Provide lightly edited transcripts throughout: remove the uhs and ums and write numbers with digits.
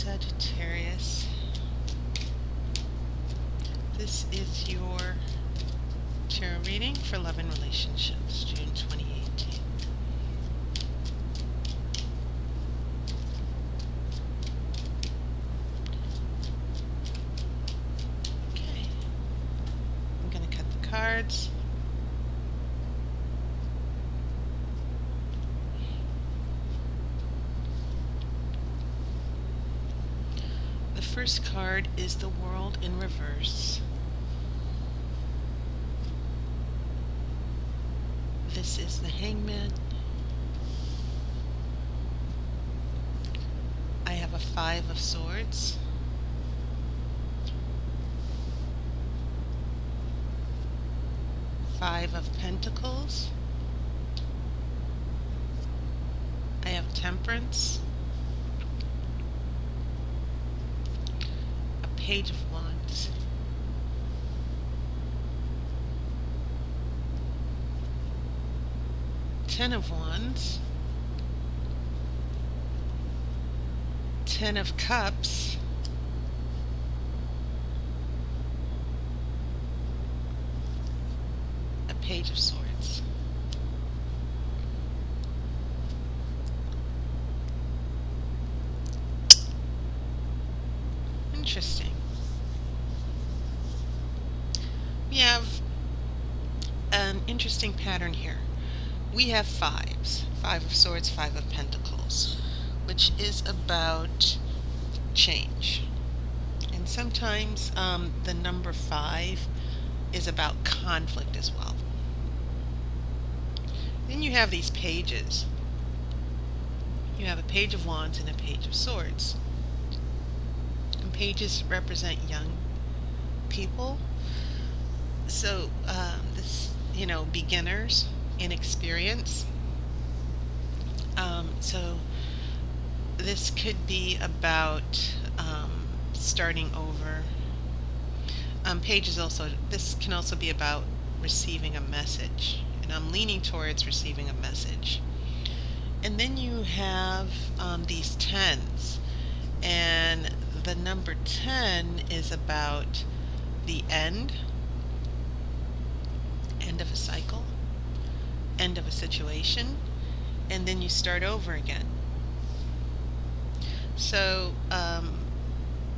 Sagittarius. This is your tarot reading for love and relationships, June 2018. Okay, I'm going to cut the cards. The first card is the World in reverse. This is the Hangman. I have a 5 of Swords. Five of Pentacles. I have Temperance. A Page of Wands. Ten of Wands. 10 of Cups. A Page of Swords. Interesting. We have an interesting pattern here. We have fives. 5 of Swords, 5 of Pentacles, which is about change. And sometimes the number 5 is about conflict as well. Then you have these pages. You have a Page of Wands and a Page of Swords. And pages represent young people. So beginners, inexperience. So this could be about starting over. This can also be about receiving a message, and I'm leaning towards receiving a message. And then you have these 10s, and the number 10 is about the end of a cycle, end of a situation, and then you start over again. So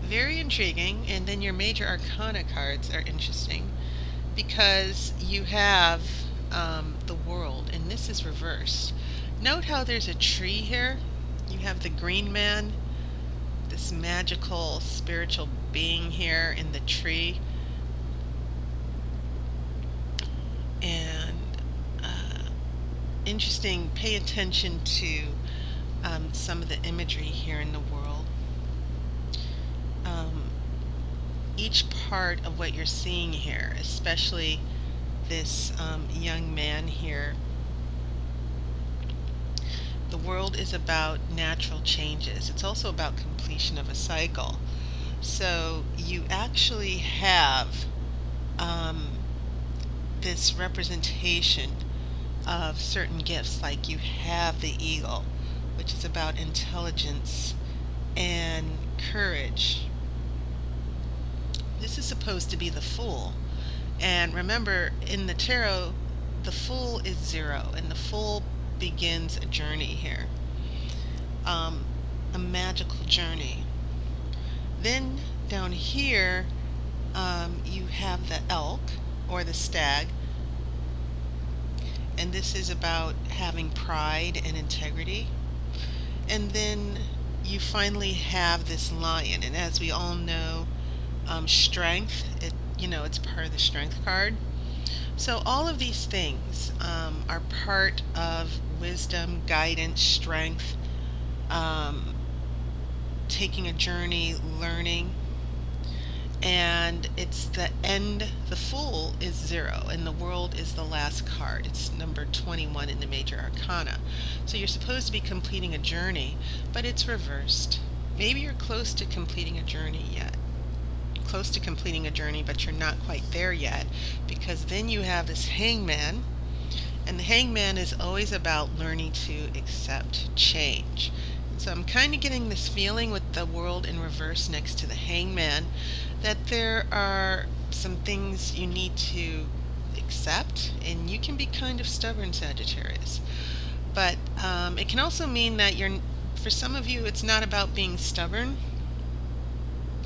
very intriguing. And then your major arcana cards are interesting because you have the World, and this is reversed. Note how there's a tree here. You have the Green Man, this magical spiritual being here in the tree. And interesting, pay attention to some of the imagery here in the World. Each part of what you're seeing here, especially this young man here, the World is about natural changes. It's also about completion of a cycle. So you actually have this representation of certain gifts, like you have the Eagle, which is about intelligence and courage. This is supposed to be the Fool, and remember, in the tarot, the Fool is 0, and the Fool begins a journey here, a magical journey. Then down here you have the Elk, or the Stag, and this is about having pride and integrity. And then you finally have this Lion, and as we all know, strength, it's part of the Strength card. So all of these things are part of wisdom, guidance, strength, taking a journey, learning. And it's the end. The Fool is 0, and the World is the last card. It's number 21 in the major arcana. So you're supposed to be completing a journey, but it's reversed. Maybe you're close to completing a journey yet. Close to completing a journey, but you're not quite there yet, because then you have this Hangman, and the Hangman is always about learning to accept change. So I'm kind of getting this feeling with the World in reverse next to the Hangman that there are some things you need to accept, and you can be kind of stubborn, Sagittarius. But it can also mean that for some of you, it's not about being stubborn.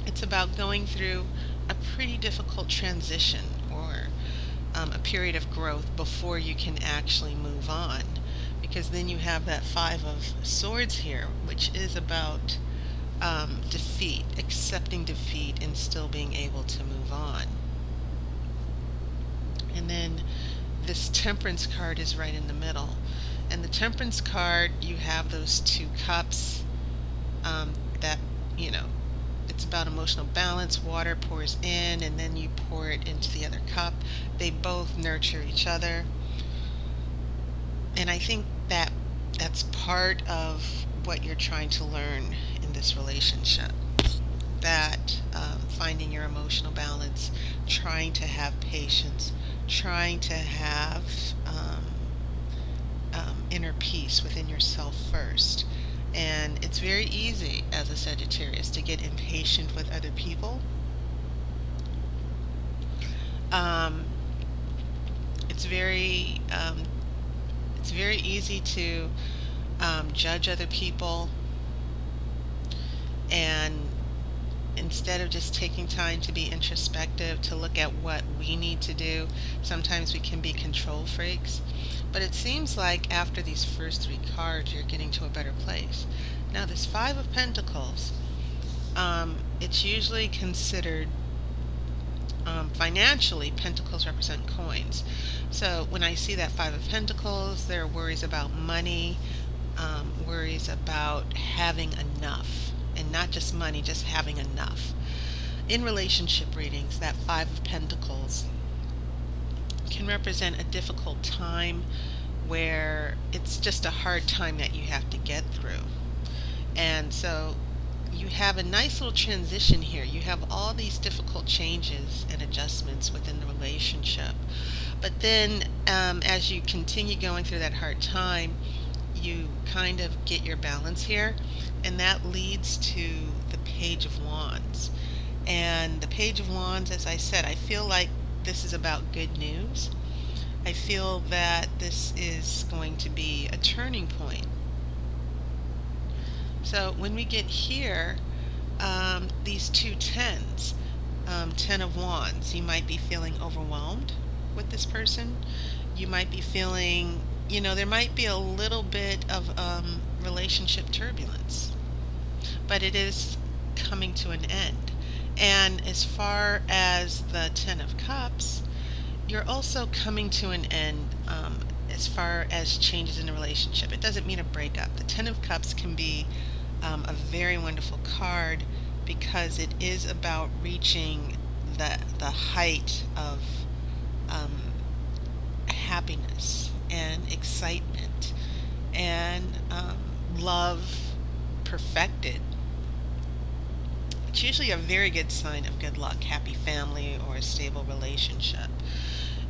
It's about going through a pretty difficult transition or a period of growth before you can actually move on. Because then you have that Five of Swords here, which is about defeat, accepting defeat, and still being able to move on. And then this Temperance card is right in the middle. And the Temperance card, you have those two cups that, it's about emotional balance. Water pours in, and then you pour it into the other cup. They both nurture each other. And I think that that's part of what you're trying to learn in this relationship. That finding your emotional balance, trying to have patience, trying to have inner peace within yourself first. And it's very easy as a Sagittarius to get impatient with other people. It's very easy to judge other people, and instead of just taking time to be introspective, to look at what we need to do, sometimes we can be control freaks. But it seems like after these first three cards, you're getting to a better place. Now this Five of Pentacles, it's usually considered financially, pentacles represent coins. So when I see that Five of Pentacles, there are worries about money, worries about having enough, and not just money, just having enough. In relationship readings, that Five of Pentacles can represent a difficult time where it's just a hard time that you have to get through. And so you have a nice little transition here. You have all these difficult changes and adjustments within the relationship. But then as you continue going through that hard time, you kind of get your balance here, and that leads to the Page of Wands. And the Page of Wands, as I said, I feel like this is about good news. I feel that this is going to be a turning point. So when we get here, these two tens, Ten of Wands, you might be feeling overwhelmed with this person. You might be feeling, there might be a little bit of relationship turbulence, but it is coming to an end. And as far as the Ten of Cups, you're also coming to an end as far as changes in the relationship. It doesn't mean a breakup. The Ten of Cups can be a very wonderful card because it is about reaching the height of happiness and excitement and love perfected. It's usually a very good sign of good luck, happy family, or a stable relationship.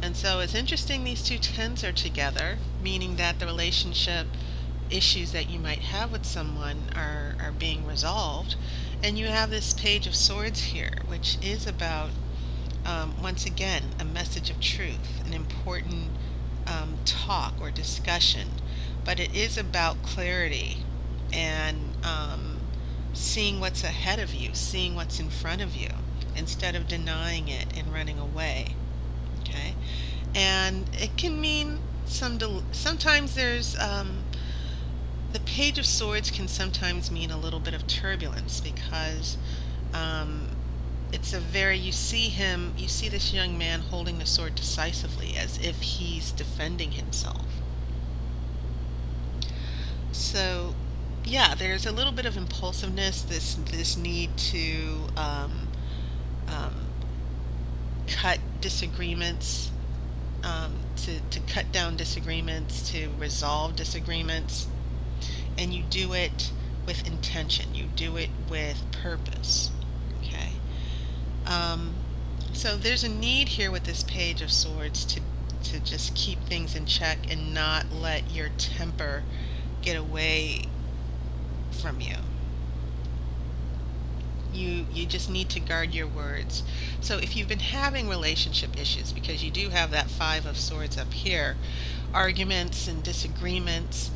And so it's interesting these two tens are together, meaning that the relationship issues that you might have with someone are being resolved. And you have this Page of Swords here, which is about, once again, a message of truth, an important talk or discussion. But it is about clarity and seeing what's ahead of you, seeing what's in front of you, instead of denying it and running away. Okay? And it can mean sometimes there's the Page of Swords can sometimes mean a little bit of turbulence because it's a very, you see this young man holding the sword decisively as if he's defending himself. So yeah, there's a little bit of impulsiveness, this need to cut disagreements, to cut down disagreements, to resolve disagreements. And you do it with intention. You do it with purpose. Okay. So there's a need here with this Page of Swords to just keep things in check and not let your temper get away from you. You just need to guard your words. So if you've been having relationship issues, because you do have that Five of Swords up here, arguments and disagreements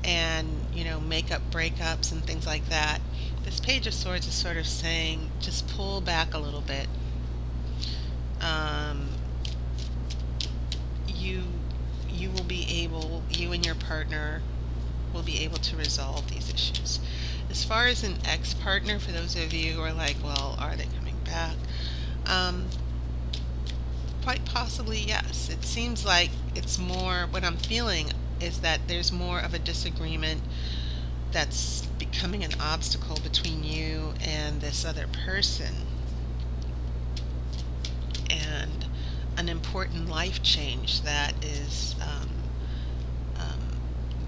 and, you know, make-up breakups and things like that, this Page of Swords is sort of saying just pull back a little bit. You will be able, you and your partner will be able to resolve these issues. As far as an ex-partner, for those of you who are like, well, are they coming back? Quite possibly, yes. It seems like it's more, what I'm feeling is that there's more of a disagreement that's becoming an obstacle between you and this other person. And an important life change that is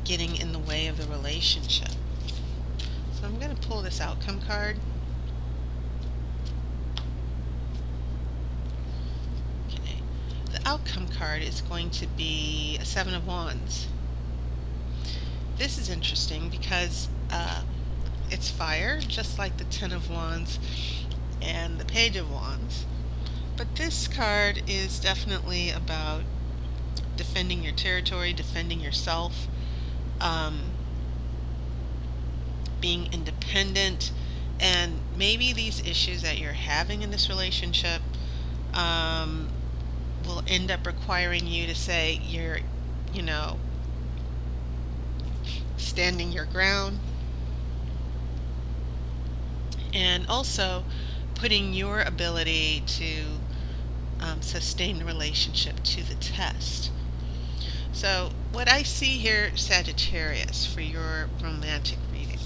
getting in the way of the relationship. So I'm going to pull this outcome card. Okay. The outcome card is going to be a Seven of Wands. This is interesting because it's fire, just like the Ten of Wands and the Page of Wands. But this card is definitely about defending your territory, defending yourself, being independent, and maybe these issues that you're having in this relationship will end up requiring you to say you're, you know, standing your ground, and also putting your ability to sustain the relationship to the test. So what I see here, Sagittarius, for your romantic reading,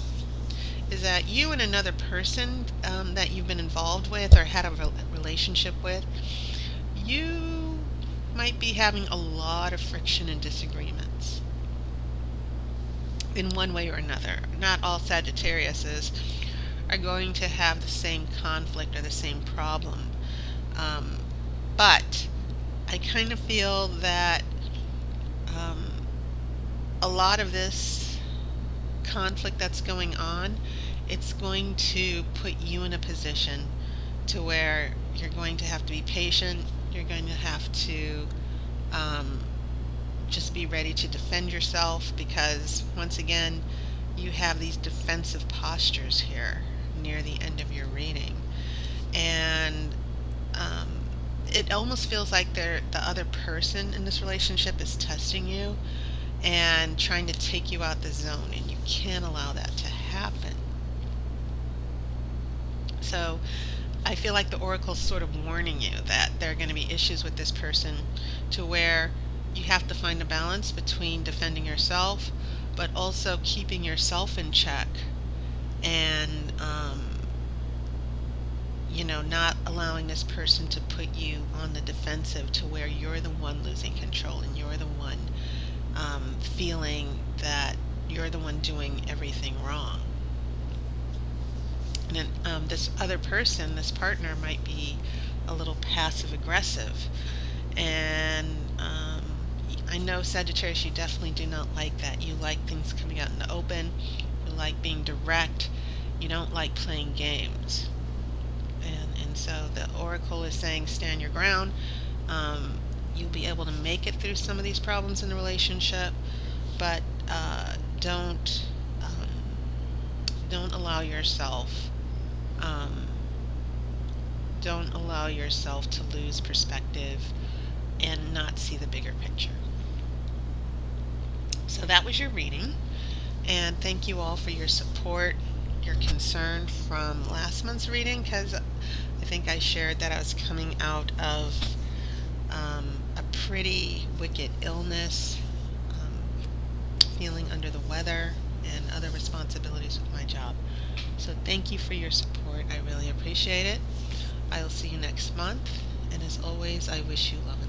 is that you and another person that you've been involved with or had a relationship with, you might be having a lot of friction and disagreements in one way or another. Not all Sagittariuses are going to have the same conflict or the same problem. But I kind of feel that a lot of this conflict that's going on, it's going to put you in a position to where you're going to have to be patient. You're going to have to just be ready to defend yourself, because once again you have these defensive postures here near the end of your reading, and it almost feels like the other person in this relationship is testing you and trying to take you out the zone, and you can't allow that to happen. So I feel like the oracle's sort of warning you that there are going to be issues with this person, to where you have to find a balance between defending yourself but also keeping yourself in check, and you know, not allowing this person to put you on the defensive to where you're the one losing control and you're the one feeling that you're the one doing everything wrong. And then this other person, this partner, might be a little passive aggressive, and I know, Sagittarius, you definitely do not like that. You like things coming out in the open. You like being direct. You don't like playing games. And so the oracle is saying stand your ground. You'll be able to make it through some of these problems in the relationship, but don't allow yourself to lose perspective and not see the bigger picture. So that was your reading, and thank you all for your support, your concern from last month's reading, because I think I shared that I was coming out of a pretty wicked illness, feeling under the weather, and other responsibilities with my job. So thank you for your support. I really appreciate it. I will see you next month, and as always, I wish you love and